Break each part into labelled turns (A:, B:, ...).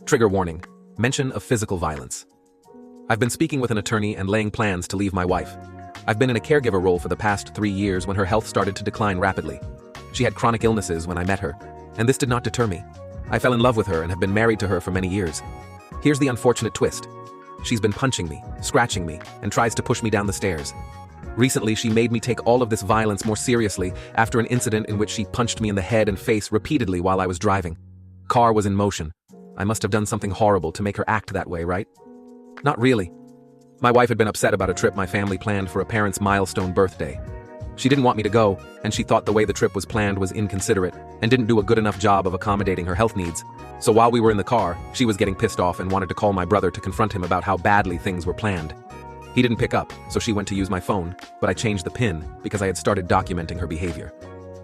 A: Trigger warning. Mention of physical violence. I've been speaking with an attorney and laying plans to leave my wife. I've been in a caregiver role for the past 3 years when her health started to decline rapidly. She had chronic illnesses when I met her, and this did not deter me. I fell in love with her and have been married to her for many years. Here's the unfortunate twist. She's been punching me, scratching me, and tries to push me down the stairs. Recently, she made me take all of this violence more seriously after an incident in which she punched me in the head and face repeatedly while I was driving. Car was in motion. I must have done something horrible to make her act that way, right? Not really. My wife had been upset about a trip my family planned for a parent's milestone birthday. She didn't want me to go, and she thought the way the trip was planned was inconsiderate and didn't do a good enough job of accommodating her health needs. So while we were in the car, she was getting pissed off and wanted to call my brother to confront him about how badly things were planned. He didn't pick up, so she went to use my phone, but I changed the PIN because I had started documenting her behavior.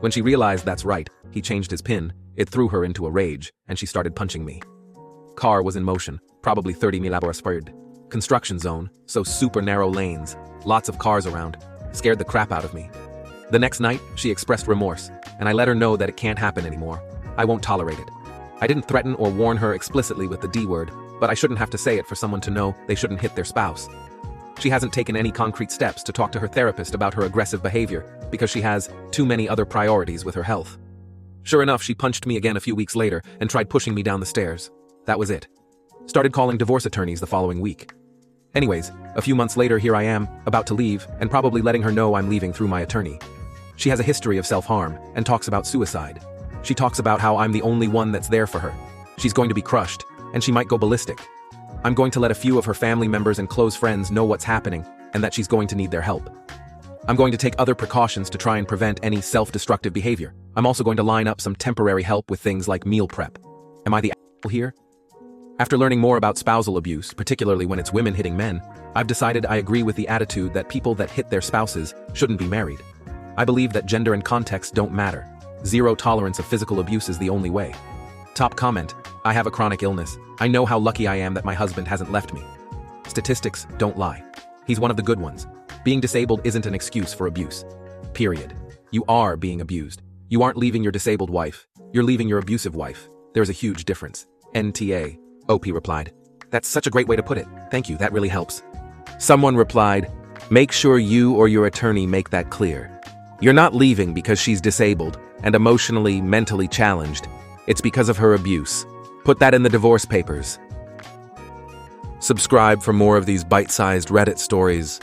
A: When she realized that's right, he changed his PIN, it threw her into a rage, and she started punching me. Car was in motion, probably 30 miles per hour. Construction zone, so super narrow lanes, lots of cars around, scared the crap out of me. The next night, she expressed remorse, and I let her know that it can't happen anymore. I won't tolerate it. I didn't threaten or warn her explicitly with the D word, but I shouldn't have to say it for someone to know they shouldn't hit their spouse. She hasn't taken any concrete steps to talk to her therapist about her aggressive behavior because she has too many other priorities with her health. Sure enough, she punched me again a few weeks later and tried pushing me down the stairs. That was it. Started calling divorce attorneys the following week. Anyways, a few months later, here I am, about to leave, and probably letting her know I'm leaving through my attorney. She has a history of self-harm and talks about suicide. She talks about how I'm the only one that's there for her. She's going to be crushed, and she might go ballistic. I'm going to let a few of her family members and close friends know what's happening and that she's going to need their help. I'm going to take other precautions to try and prevent any self-destructive behavior. I'm also going to line up some temporary help with things like meal prep. Am I the asshole here? After learning more about spousal abuse, particularly when it's women hitting men, I've decided I agree with the attitude that people that hit their spouses shouldn't be married. I believe that gender and context don't matter. Zero tolerance of physical abuse is the only way. Top comment: I have a chronic illness. I know how lucky I am that my husband hasn't left me. Statistics don't lie. He's one of the good ones. Being disabled isn't an excuse for abuse. Period. You are being abused. You aren't leaving your disabled wife. You're leaving your abusive wife. There's a huge difference. NTA. OP replied. That's such a great way to put it. Thank you, that really helps. Someone replied, make sure you or your attorney make that clear. You're not leaving because she's disabled and emotionally, mentally challenged. It's because of her abuse. Put that in the divorce papers. Subscribe for more of these bite-sized Reddit stories.